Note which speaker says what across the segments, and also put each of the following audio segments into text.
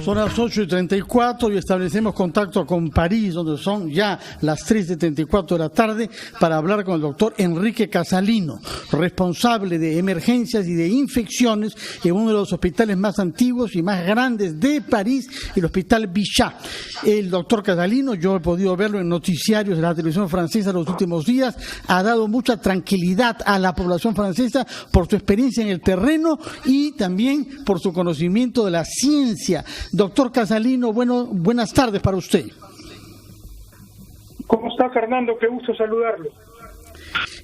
Speaker 1: Son las 8:34 y establecemos contacto con París, donde son ya las 3:34 de la tarde, para hablar con el doctor Enrique Casalino, responsable de emergencias y de infecciones en uno de los hospitales más antiguos y más grandes de París, el Hospital Bichat. El doctor Casalino, yo he podido verlo en noticiarios de la televisión francesa los últimos días, ha dado mucha tranquilidad a la población francesa por su experiencia en el terreno y también por su conocimiento de la ciencia. Doctor Casalino, buenas tardes para usted.
Speaker 2: ¿Cómo está, Fernando? Qué gusto saludarlo.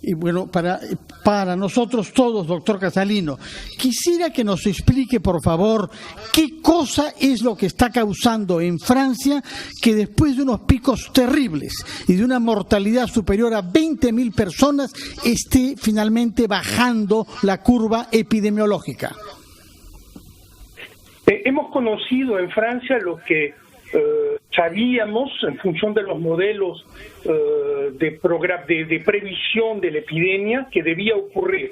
Speaker 1: Y bueno, para nosotros todos, doctor Casalino, quisiera que nos explique, por favor, qué cosa es lo que está causando en Francia que después de unos picos terribles y de una mortalidad superior a 20.000 personas esté finalmente bajando la curva epidemiológica.
Speaker 2: Hemos conocido en Francia lo que sabíamos en función de los modelos de previsión de la epidemia que debía ocurrir.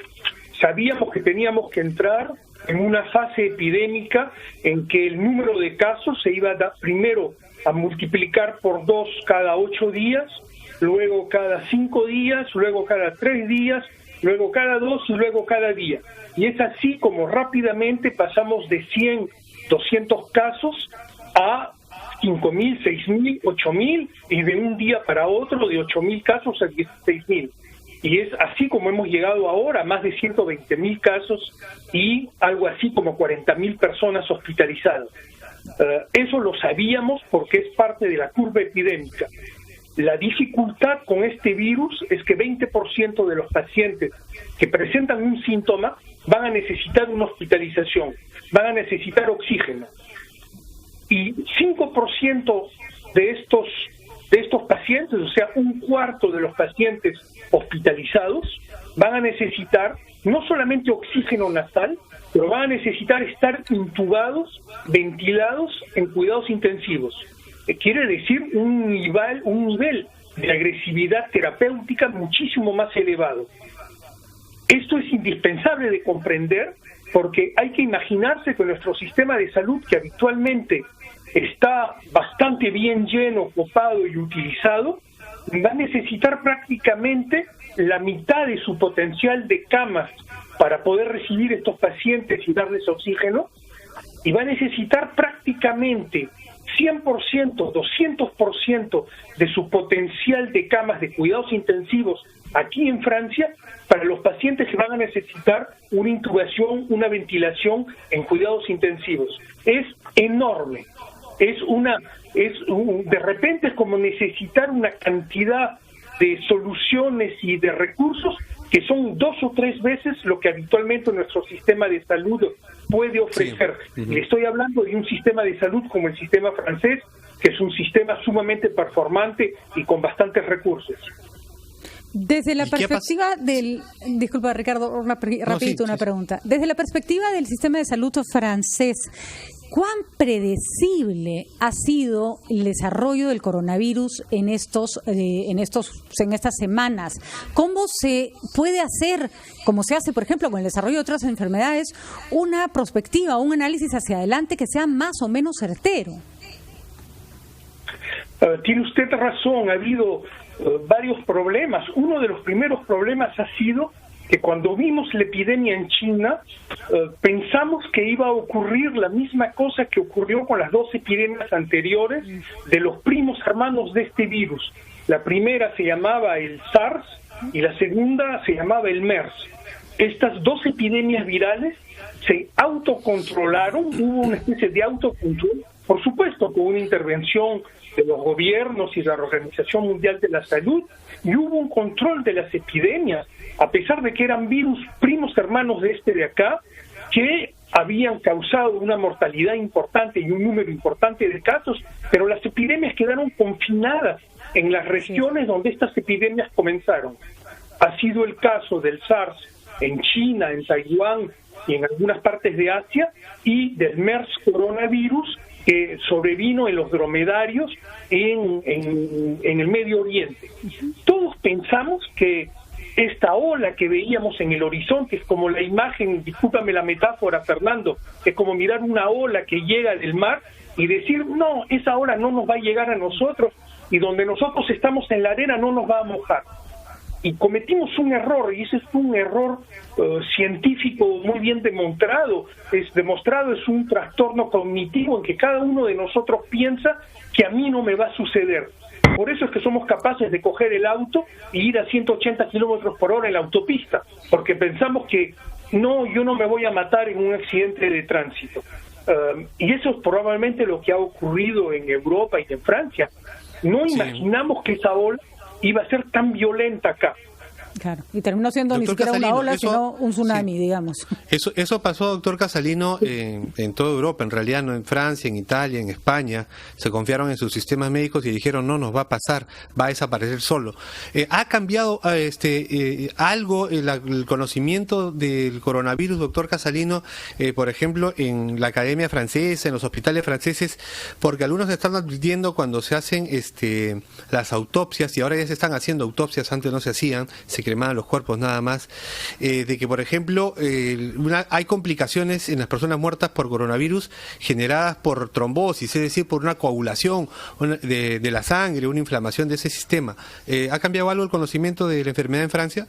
Speaker 2: Sabíamos que teníamos que entrar en una fase epidémica en que el número de casos se iba primero a multiplicar por 2 cada 8 días, luego cada 5 días, luego cada 3 días, luego cada 2 y luego cada día. Y es así como rápidamente pasamos de 100, 200 casos a 5.000, 6.000, 8.000 y de un día para otro de 8.000 casos a 16.000. Y es así como hemos llegado ahora a más de 120.000 casos y algo así como 40.000 personas hospitalizadas. Eso lo sabíamos porque es parte de la curva epidémica. La dificultad con este virus es que 20% de los pacientes que presentan un síntoma van a necesitar una hospitalización, van a necesitar oxígeno. Y 5% de estos pacientes, o sea, un cuarto de los pacientes hospitalizados, van a necesitar no solamente oxígeno nasal, pero van a necesitar estar intubados, ventilados en cuidados intensivos. Quiere decir un nivel de agresividad terapéutica muchísimo más elevado. Esto es indispensable de comprender porque hay que imaginarse que nuestro sistema de salud, que habitualmente está bastante bien lleno, copado y utilizado, va a necesitar prácticamente la mitad de su potencial de camas para poder recibir estos pacientes y darles oxígeno, y va a necesitar prácticamente 100%, 200% de su potencial de camas de cuidados intensivos aquí en Francia para los pacientes que van a necesitar una intubación, una ventilación en cuidados intensivos. Es enorme. De repente es como necesitar una cantidad de soluciones y de recursos que son 2 o 3 veces lo que habitualmente nuestro sistema de salud puede ofrecer. Sí. Le estoy hablando de un sistema de salud como el sistema francés, que es un sistema sumamente performante y con bastantes recursos.
Speaker 3: Desde la perspectiva del... Disculpa, Ricardo, una pregunta. Desde la perspectiva del sistema de salud francés, ¿cuán predecible ha sido el desarrollo del coronavirus en estas semanas? ¿Cómo se puede hacer, como se hace, por ejemplo, con el desarrollo de otras enfermedades, una prospectiva, un análisis hacia adelante que sea más o menos certero?
Speaker 2: Tiene usted razón, ha habido varios problemas. Uno de los primeros problemas ha sido que cuando vimos la epidemia en China, pensamos que iba a ocurrir la misma cosa que ocurrió con las 2 epidemias anteriores de los primos hermanos de este virus. La primera se llamaba el SARS y la segunda se llamaba el MERS. Estas 2 epidemias virales se autocontrolaron, hubo una especie de autocontrol, por supuesto con una intervención de los gobiernos y de la Organización Mundial de la Salud, y hubo un control de las epidemias, a pesar de que eran virus primos hermanos de este de acá, que habían causado una mortalidad importante y un número importante de casos, pero las epidemias quedaron confinadas en las regiones donde estas epidemias comenzaron. Ha sido el caso del SARS en China, en Taiwán y en algunas partes de Asia, y del MERS coronavirus, que sobrevino en los dromedarios en el Medio Oriente. Todos pensamos que esta ola que veíamos en el horizonte es como la imagen, discúlpame la metáfora, Fernando, es como mirar una ola que llega del mar y decir, no, esa ola no nos va a llegar a nosotros y donde nosotros estamos en la arena no nos va a mojar. Y cometimos un error, y ese es un error científico muy bien demostrado. Es un trastorno cognitivo en que cada uno de nosotros piensa que a mí no me va a suceder. Por eso es que somos capaces de coger el auto y ir a 180 kilómetros por hora en la autopista, porque pensamos que no, yo no me voy a matar en un accidente de tránsito. Y eso es probablemente lo que ha ocurrido en Europa y en Francia. No imaginamos que esa ola iba a ser tan violenta acá.
Speaker 3: Claro, y terminó siendo ni siquiera una ola, sino un tsunami, digamos.
Speaker 4: Eso pasó, doctor Casalino, en toda Europa, en realidad no en Francia, en Italia, en España. Se confiaron en sus sistemas médicos y dijeron, no nos va a pasar, va a desaparecer solo. ¿Ha cambiado algo el conocimiento del coronavirus, doctor Casalino, por ejemplo, en la Academia Francesa, en los hospitales franceses? Porque algunos están advirtiendo cuando se hacen las autopsias, y ahora ya se están haciendo autopsias, antes no se hacían, se cremaban los cuerpos nada más, de que, por ejemplo, hay complicaciones en las personas muertas por coronavirus generadas por trombosis, es decir, por una coagulación de la sangre, una inflamación de ese sistema. ¿Ha cambiado algo el conocimiento de la enfermedad en Francia?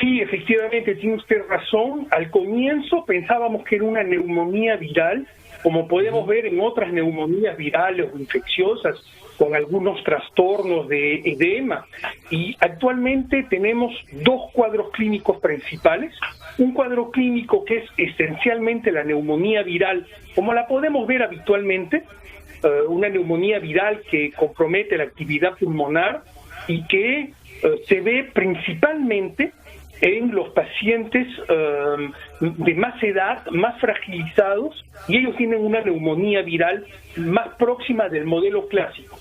Speaker 2: Sí, efectivamente, tiene usted razón. Al comienzo pensábamos que era una neumonía viral, como podemos ver en otras neumonías virales o infecciosas, con algunos trastornos de edema. Y actualmente tenemos dos cuadros clínicos principales. Un cuadro clínico que es esencialmente la neumonía viral, como la podemos ver habitualmente, una neumonía viral que compromete la actividad pulmonar y que se ve principalmente en los pacientes de más edad, más fragilizados, y ellos tienen una neumonía viral más próxima del modelo clásico.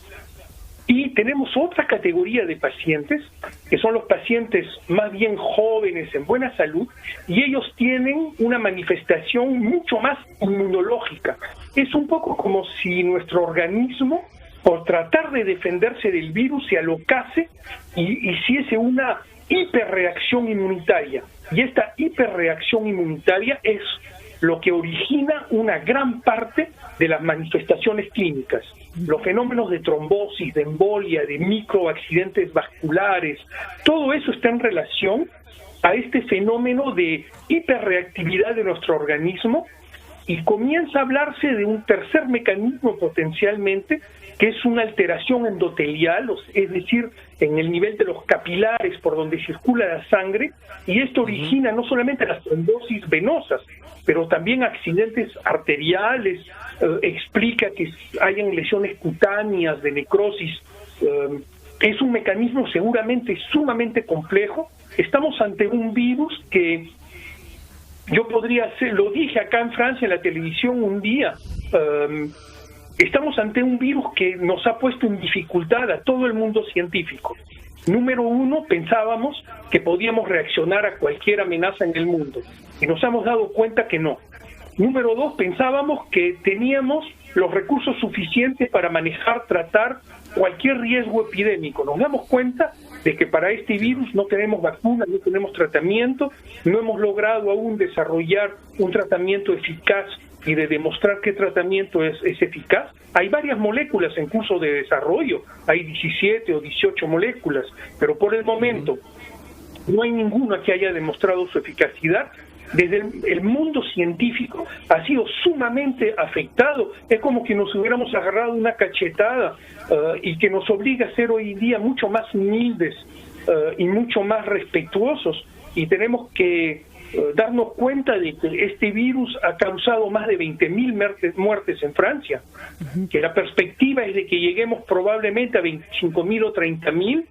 Speaker 2: Y tenemos otra categoría de pacientes, que son los pacientes más bien jóvenes, en buena salud, y ellos tienen una manifestación mucho más inmunológica. Es un poco como si nuestro organismo, por tratar de defenderse del virus, se alocase y hiciese una hiperreacción inmunitaria. Y esta hiperreacción inmunitaria es lo que origina una gran parte de las manifestaciones clínicas. Los fenómenos de trombosis, de embolia, de microaccidentes vasculares, todo eso está en relación a este fenómeno de hiperreactividad de nuestro organismo, y comienza a hablarse de un tercer mecanismo potencialmente, que es una alteración endotelial, es decir, en el nivel de los capilares por donde circula la sangre, y esto origina no solamente las trombosis venosas, pero también accidentes arteriales, explica que hayan lesiones cutáneas de necrosis. Es un mecanismo seguramente sumamente complejo. Estamos ante un virus que yo podría hacer, lo dije acá en Francia en la televisión un día, estamos ante un virus que nos ha puesto en dificultad a todo el mundo científico. Número uno, pensábamos que podíamos reaccionar a cualquier amenaza en el mundo, y nos hemos dado cuenta que no. Número dos, pensábamos que teníamos los recursos suficientes para manejar, tratar cualquier riesgo epidémico. Nos damos cuenta de que para este virus no tenemos vacuna, no tenemos tratamiento, no hemos logrado aún desarrollar un tratamiento eficaz y de demostrar qué tratamiento es eficaz. Hay varias moléculas en curso de desarrollo, hay 17 o 18 moléculas, pero por el momento no hay ninguna que haya demostrado su eficacidad. Desde el mundo científico ha sido sumamente afectado. Es como que nos hubiéramos agarrado una cachetada y que nos obliga a ser hoy día mucho más humildes y mucho más respetuosos, y tenemos que darnos cuenta de que este virus ha causado más de 20.000 muertes en Francia, que la perspectiva es de que lleguemos probablemente a 25.000 o 30.000,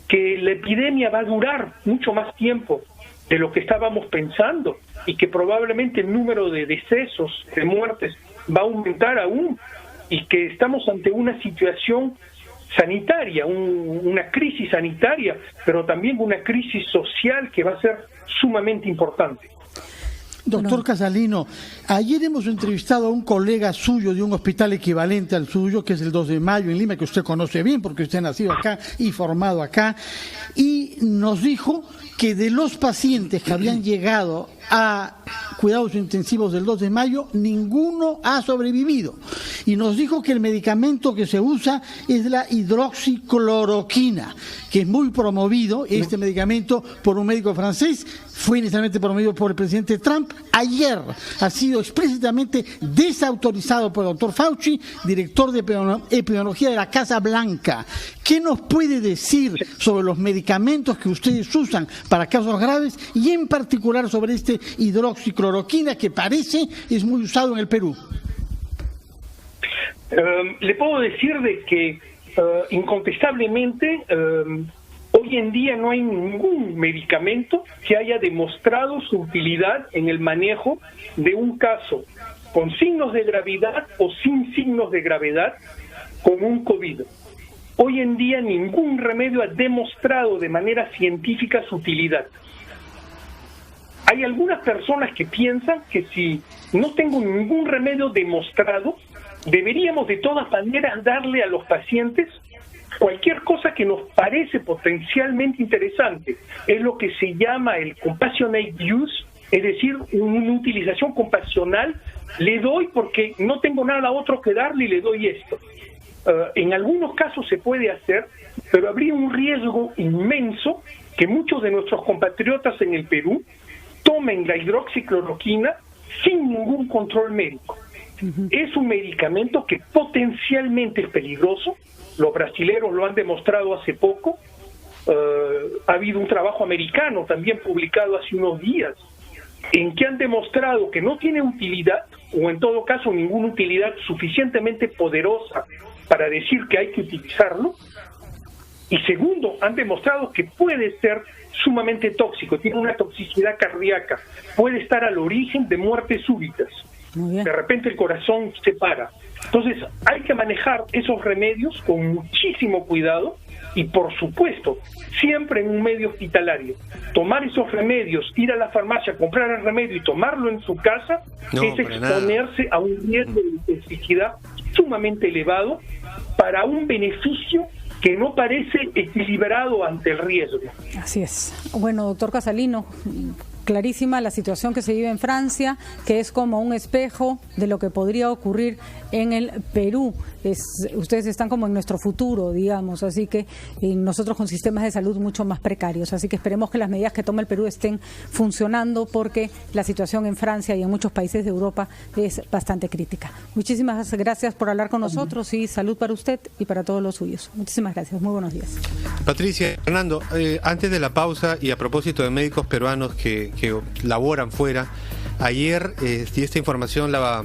Speaker 2: que la epidemia va a durar mucho más tiempo de lo que estábamos pensando, y que probablemente el número de decesos, de muertes, va a aumentar aún, y que estamos ante una situación sanitaria, una crisis sanitaria, pero también una crisis social que va a ser sumamente importante.
Speaker 1: Doctor Casalino, ayer hemos entrevistado a un colega suyo de un hospital equivalente al suyo, que es el 2 de Mayo en Lima, que usted conoce bien porque usted ha nacido acá y formado acá, y nos dijo que de los pacientes que habían llegado a cuidados intensivos del 2 de Mayo, ninguno ha sobrevivido. Y nos dijo que el medicamento que se usa es la hidroxicloroquina, que es muy promovido, este medicamento, por un médico francés, fue inicialmente promovido por el presidente Trump. Ayer ha sido explícitamente desautorizado por el doctor Fauci, director de epidemiología de la Casa Blanca. ¿Qué nos puede decir sobre los medicamentos que ustedes usan para casos graves y en particular sobre este hidroxicloroquina que parece es muy usado en el Perú?
Speaker 2: Le puedo decir de que incontestablemente hoy en día no hay ningún medicamento que haya demostrado su utilidad en el manejo de un caso con signos de gravedad o sin signos de gravedad con un COVID. Hoy en día ningún remedio ha demostrado de manera científica su utilidad. Hay algunas personas que piensan que si no tengo ningún remedio demostrado, deberíamos de todas maneras darle a los pacientes cualquier cosa que nos parece potencialmente interesante. Es lo que se llama el compassionate use, es decir, una utilización compasional. Le doy porque no tengo nada otro que darle y le doy esto. En algunos casos se puede hacer, pero habría un riesgo inmenso que muchos de nuestros compatriotas en el Perú tomen la hidroxicloroquina sin ningún control médico. Es un medicamento que potencialmente es peligroso. Los brasileros lo han demostrado hace poco. Ha habido un trabajo americano también publicado hace unos días en que han demostrado que no tiene utilidad, o en todo caso ninguna utilidad suficientemente poderosa para decir que hay que utilizarlo. Y segundo, han demostrado que puede ser sumamente tóxico, tiene una toxicidad cardíaca, puede estar al origen de muertes súbitas. De repente el corazón se para. Entonces hay que manejar esos remedios con muchísimo cuidado y, por supuesto, siempre en un medio hospitalario. Tomar esos remedios, ir a la farmacia, comprar el remedio y tomarlo en su casa, es exponerse a un riesgo de toxicidad sumamente elevado para un beneficio que no parece equilibrado ante el riesgo.
Speaker 3: Así es. Bueno, doctor Casalino, clarísima la situación que se vive en Francia, que es como un espejo de lo que podría ocurrir en el Perú. Ustedes están como en nuestro futuro, digamos, así que nosotros con sistemas de salud mucho más precarios, así que esperemos que las medidas que toma el Perú estén funcionando, porque la situación en Francia y en muchos países de Europa es bastante crítica. Muchísimas gracias por hablar con nosotros y salud para usted y para todos los suyos. Muchísimas gracias, muy buenos días.
Speaker 4: Patricia, Fernando, antes de la pausa y a propósito de médicos peruanos que laboran fuera, ayer, y esta información la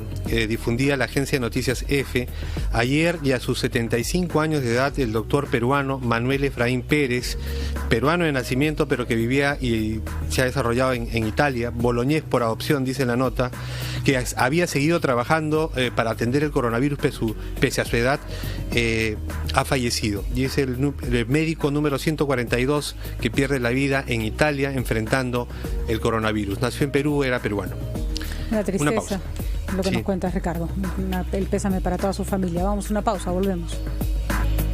Speaker 4: difundía la agencia de noticias EFE, ayer y a sus 75 años de edad, el doctor peruano Manuel Efraín Pérez, peruano de nacimiento pero que vivía y se ha desarrollado en Italia, boloñés por adopción, dice la nota, que había seguido trabajando para atender el coronavirus pese a su edad, ha fallecido. Y es el médico número 142 que pierde la vida en Italia enfrentando el coronavirus. Nació en Perú, era peruano.
Speaker 3: Una tristeza, lo que nos cuenta Ricardo. El pésame para toda su familia. Vamos a una pausa, volvemos.